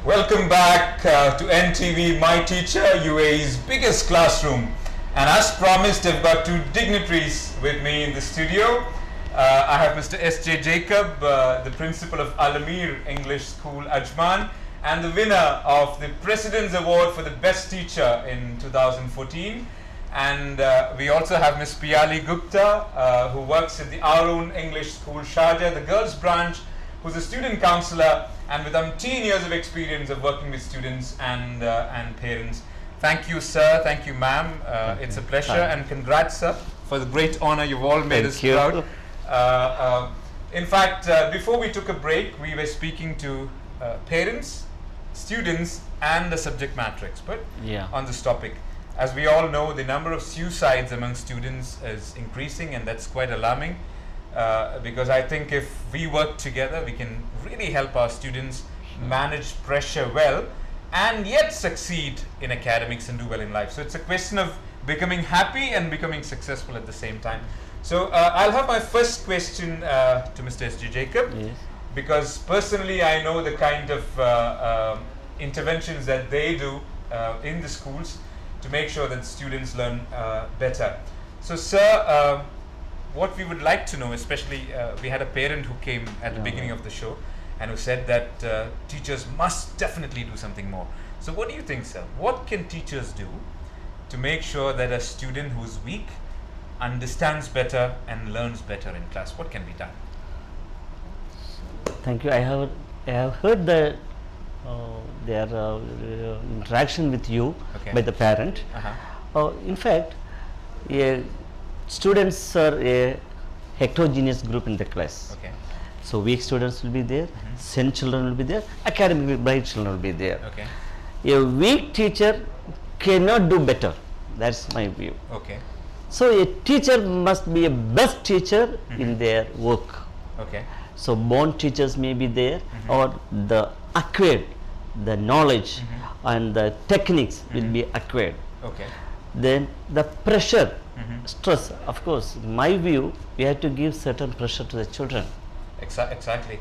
Welcome back to NTV, My Teacher, UAE's biggest classroom. And as promised, I've got two dignitaries with me in the studio. I have Mr. S.J. Jacob, the principal of Al-Amir English School, Ajman, and the winner of the President's Award for the Best Teacher in 2014. And we also have Ms. Piyali Gupta, who works at the Ameerian English School, Sharjah, the girls branch, who's a student counselor and with 10 years of experience of working with students and parents. Thank you, sir. Thank you, ma'am. It's a pleasure. And congrats, sir, for the great honor you've all made us proud. In fact, before we took a break, we were speaking to parents, students, and the subject matter expert on this topic. As we all know, the number of suicides among students is increasing, and that's quite alarming. Because I think if we work together, we can really help our students manage pressure well and yet succeed in academics and do well in life. So it's a question of becoming happy and becoming successful at the same time. So I'll have my first question to Mr. S.J. Jacob, because personally I know the kind of interventions that they do in the schools to make sure that students learn better. So sir, what we would like to know, especially we had a parent who came at the beginning of the show and who said that teachers must definitely do something more. So what do you think, sir? What can teachers do to make sure that a student who's weak understands better and learns better in class? What can be done? Thank you. I have heard the their interaction with you by the parent. In fact, students are a heterogeneous group in the class. So weak students will be there, sane children will be there, academically bright children will be there. A weak teacher cannot do better. That's my view. So a teacher must be a best teacher in their work. So born teachers may be there, or the acquired, the knowledge and the techniques will be acquired. Then the pressure, stress, of course, in my view, we have to give certain pressure to the children. Exactly.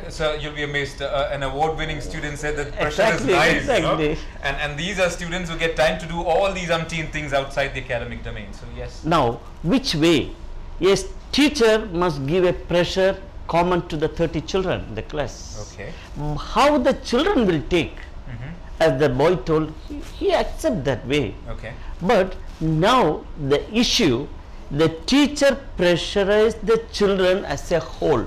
So you'll be amazed, an award-winning student said that pressure is nice. You know? And these are students who get time to do all these umpteen things outside the academic domain. So yes. Now, which way? Yes, teacher must give a pressure common to the 30 children in the class. How the children will take, as the boy told, he accept that way. But now the issue, the teacher pressurized the children as a whole.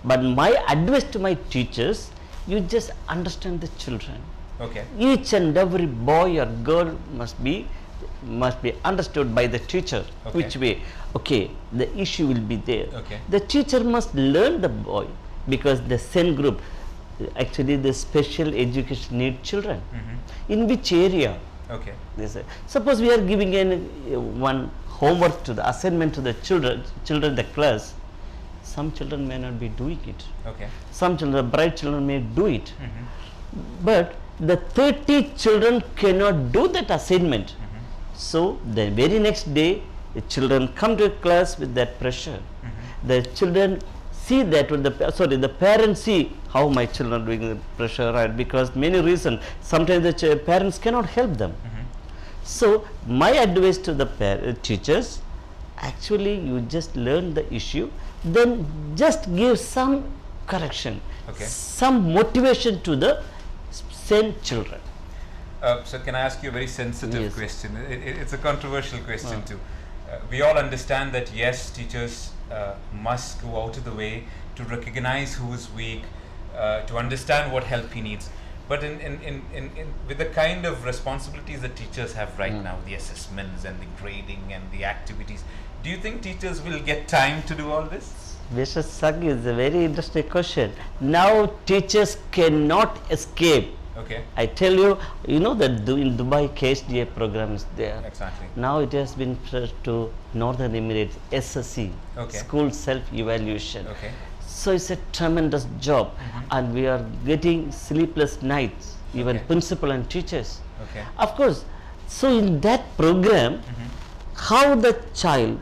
But my advice to my teachers, you just understand the children. Each and every boy or girl must be understood by the teacher. Which way? The issue will be there. The teacher must learn the boy, because the same group, actually the special education need children. In which area? Suppose we are giving one homework to the assignment to the children the class. Some children may not be doing it. Some children, bright children, may do it. But the 30 children cannot do that assignment. So the very next day, the children come to class with that pressure. The children see that, the parents see how my children are doing the pressure, right? Because many reasons, sometimes the parents cannot help them. So my advice to the teachers, actually you just learn the issue, then just give some correction, some motivation to the same children. So can I ask you a very sensitive question? It's a controversial question too. We all understand that yes, teachers must go out of the way to recognize who is weak, to understand what help he needs. But with the kind of responsibilities that teachers have right now, the assessments and the grading and the activities, do you think teachers will get time to do all this? Mr. Sagi, is a very interesting question. Now teachers cannot escape. I tell you, you know that in Dubai KSDA program is there. Now it has been to Northern Emirates, SSC, School Self-Evaluation. So it's a tremendous job, and we are getting sleepless nights, even principal and teachers. Of course, so in that program, how the child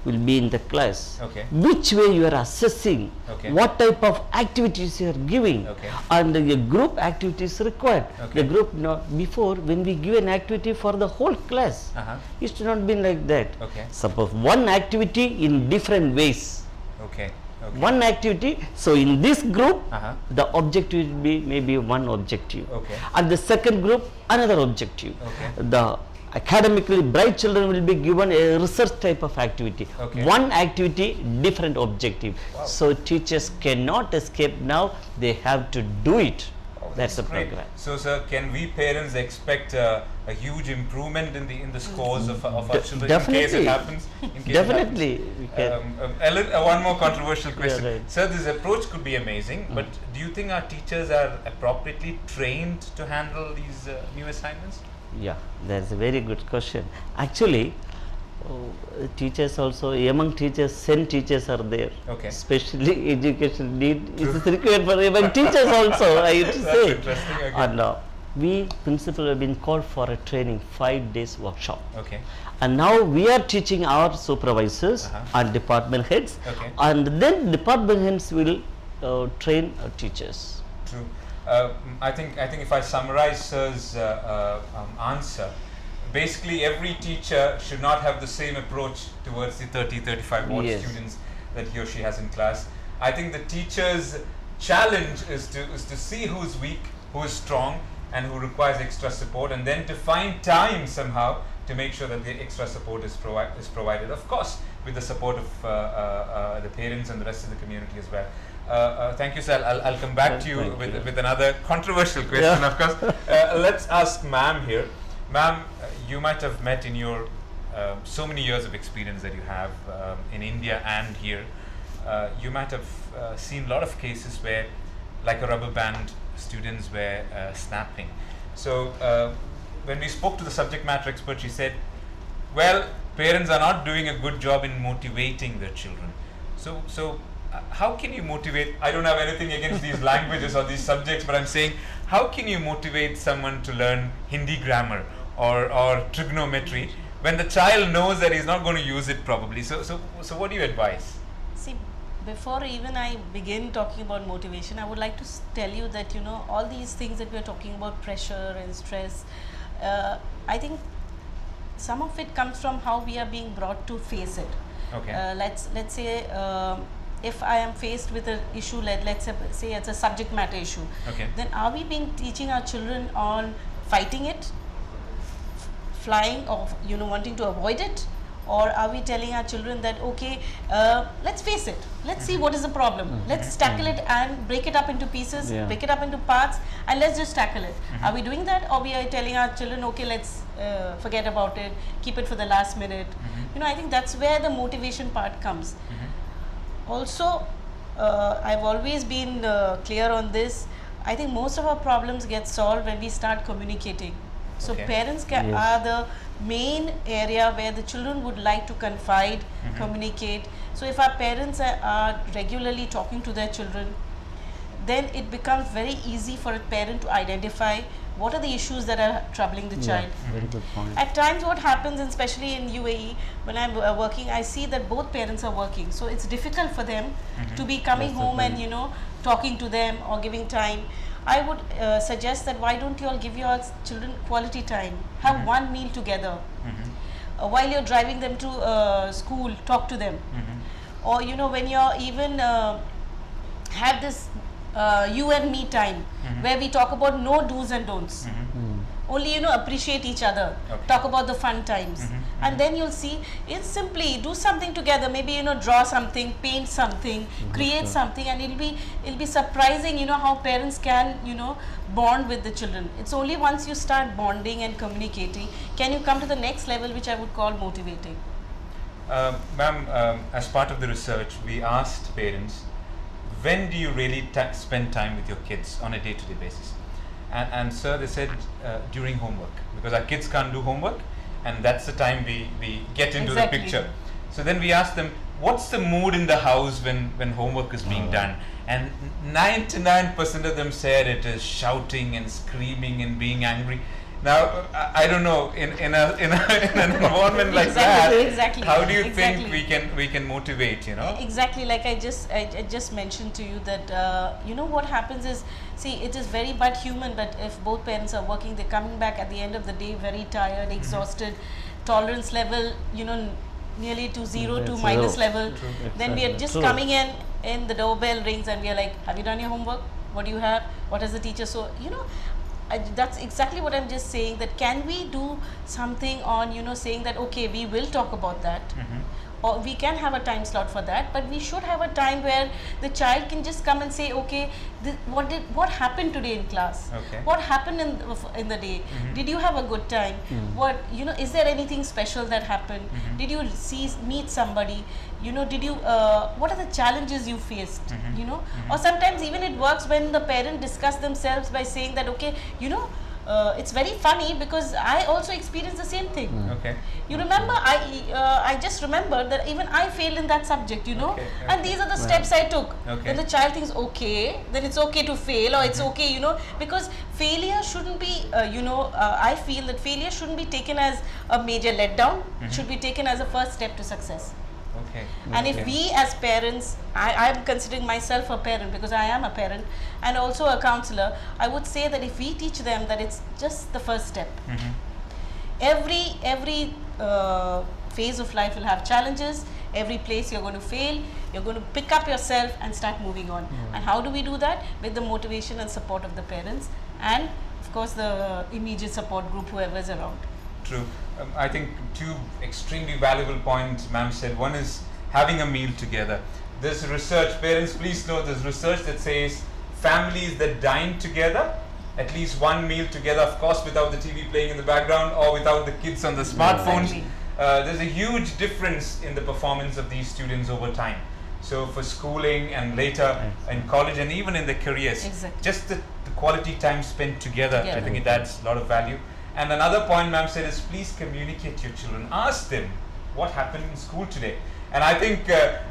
will be in the class. Okay. Which way you are assessing, Okay. what type of activities you are giving, Okay. and the group activities required. Okay. The group, not before, when we give an activity for the whole class, it should not be like that. Okay. Suppose one activity in different ways. Okay. Okay. One activity, so in this group, Uh-huh. the objective will be maybe one objective. Okay. And the second group, another objective. Okay. The academically bright children will be given a research type of activity. Okay. One activity, different objective. Wow. So teachers cannot escape now, they have to do it. That's the great. program. So, sir, can we parents expect a huge improvement in the scores of our children in case it happens? In case Definitely. We it can. happens? One more controversial question. right. Sir, this approach could be amazing, but do you think our teachers are appropriately trained to handle these new assignments? Yeah, that's a very good question. Actually, teachers also, among teachers, send teachers are there. Okay. Especially education need is required for among teachers also, I have to That's say. interesting. Okay. And we principal have been called for a training, 5 days workshop. Okay. And now we are teaching our supervisors and department heads, Okay. and then department heads will train our teachers. True. I think if I summarize sir's answer, basically every teacher should not have the same approach towards the 35 odd Yes. students that he or she has in class. I think the teacher's challenge is to see who's weak, who is strong, and who requires extra support, and then to find time somehow to make sure that the extra support is provided, of course with the support of the parents and the rest of the community as well. Thank you, sir. I'll come back to you with another controversial question, of course. Let's ask ma'am here. Ma'am, you might have met in your so many years of experience that you have in India and here, you might have seen a lot of cases where, like a rubber band, students were snapping. So when we spoke to the subject matter expert, she said, well, parents are not doing a good job in motivating their children. So how can you motivate? I don't have anything against these languages or these subjects, but I'm saying, how can you motivate someone to learn Hindi grammar or trigonometry when the child knows that he's not going to use it probably? So what do you advise? See, before even I begin talking about motivation, I would like to tell you that, you know, all these things that we are talking about, pressure and stress, I think some of it comes from how we are being brought to face it. Okay. Let's say if I am faced with an issue, let's say it's a subject matter issue, Okay. then are we teaching our children on fighting it, flying, or wanting to avoid it? Or are we telling our children that, okay, let's face it, let's see what is the problem, let's tackle it and break it up into pieces, break it up into parts, and let's just tackle it. Are we doing that, or we are telling our children, okay, let's forget about it, keep it for the last minute? I think that's where the motivation part comes. Also, I've always been clear on this. I think most of our problems get solved when we start communicating. So parents are the main area where the children would like to confide, communicate. So if our parents are regularly talking to their children, then it becomes very easy for a parent to identify what are the issues that are troubling the child. Very good point. At times what happens, and especially in UAE, when I'm working, I see that both parents are working. So it's difficult for them to be coming home and, talking to them or giving time. I would suggest that why don't you all give your children quality time, have one meal together. While you're driving them to school, talk to them. Or when you're even have this you and me time where we talk about no do's and don'ts. Only appreciate each other, talk about the fun times, and then you'll see it's simply do something together. Maybe draw something, paint something, create something, and it'll be surprising how parents can bond with the children. It's only once you start bonding and communicating can you come to the next level, which I would call motivating. Ma'am, as part of the research, we asked parents, when do you really spend time with your kids on a day-to-day basis? And sir, they said during homework, because our kids can't do homework, and that's the time we get into the picture. So then we asked them, what's the mood in the house when homework is being done? And 99% of them said it is shouting and screaming and being angry. Now, I don't know, in an environment like that, how do you think we can motivate, you know? Exactly, like I just mentioned to you that, you know, what happens is, see, it is very but human, but if both parents are working, they're coming back at the end of the day very tired, exhausted, tolerance level, you know, nearly to zero to minus level. True. Then we are just coming in, the doorbell rings and we are like, have you done your homework? What do you have? What has the teacher? So, you know, that's exactly what I'm just saying, that can we do something on, you know, saying that, okay, we will talk about that. Or we can have a time slot for that, but we should have a time where the child can just come and say, okay, what happened today in class? Okay. What happened in the day? Did you have a good time? What, you know, is there anything special that happened? Did you meet somebody? You know, did you, what are the challenges you faced? You know, or sometimes even it works when the parent discuss themselves by saying that, okay, you know, it's very funny because I also experienced the same thing. Okay. You remember, I just remember that even I failed in that subject, you know, and these are the steps I took. Then the child thinks, okay, then it's okay to fail, or it's okay, you know, because failure shouldn't be, you know, I feel that failure shouldn't be taken as a major letdown, should be taken as a first step to success. Okay. And if we as parents, I am considering myself a parent because I am a parent and also a counselor, I would say that if we teach them that it's just the first step. Every phase of life will have challenges, every place you're going to fail, you're going to pick up yourself and start moving on. And how do we do that? With the motivation and support of the parents and of course the immediate support group, whoever is around. True. I think two extremely valuable points ma'am said. One is having a meal together. There's research, parents please know, there's research that says families that dine together, at least one meal together, of course without the TV playing in the background or without the kids on the smartphones, there's a huge difference in the performance of these students over time. So for schooling and later in college and even in their careers, just the quality time spent together, I think it adds a lot of value. And another point ma'am said is please communicate to your children. Ask them what happened in school today. And I think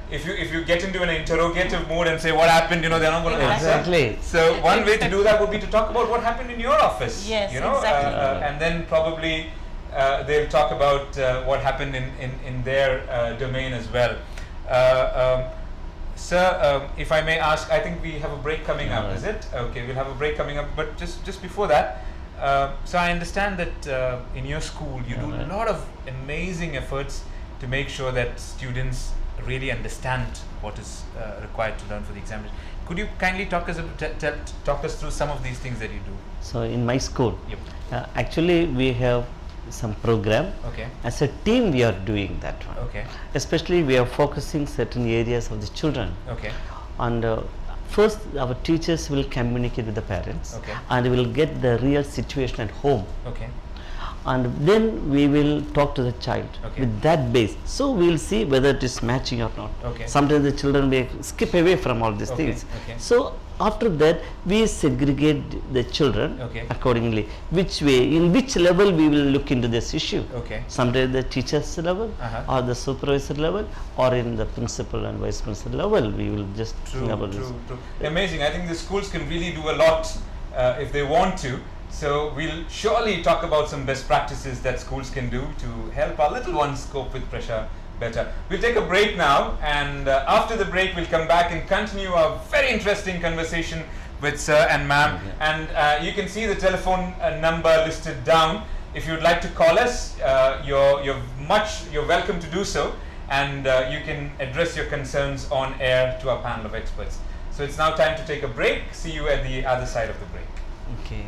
if you get into an interrogative mode and say what happened, you know, they're not going to answer. So one way to do that would be to talk about what happened in your office. Yes, you know, and then probably they'll talk about what happened in their domain as well. Sir, if I may ask, I think we have a break coming up, is it? Okay, we'll have a break coming up, but just before that, so I understand that in your school you do a lot of amazing efforts to make sure that students really understand what is required to learn for the examination. Could you kindly talk us through some of these things that you do? So in my school, actually we have some program. As a team we are doing that one. Especially we are focusing certain areas of the children. And first our teachers will communicate with the parents and will get the real situation at home. And then we will talk to the child with that base. So we will see whether it is matching or not. Sometimes the children may skip away from all these things. So after that we segregate the children accordingly. Which way, in which level we will look into this issue. Sometimes the teacher's level or the supervisor level or in the principal and vice principal level we will just think about this. Amazing. I think the schools can really do a lot if they want to. So we'll surely talk about some best practices that schools can do to help our little ones cope with pressure better. We'll take a break now, and after the break we'll come back and continue our very interesting conversation with sir and ma'am. And you can see the telephone number listed down. If you'd like to call us, you're welcome to do so, and you can address your concerns on air to our panel of experts. So it's now time to take a break. See you at the other side of the break. Okay.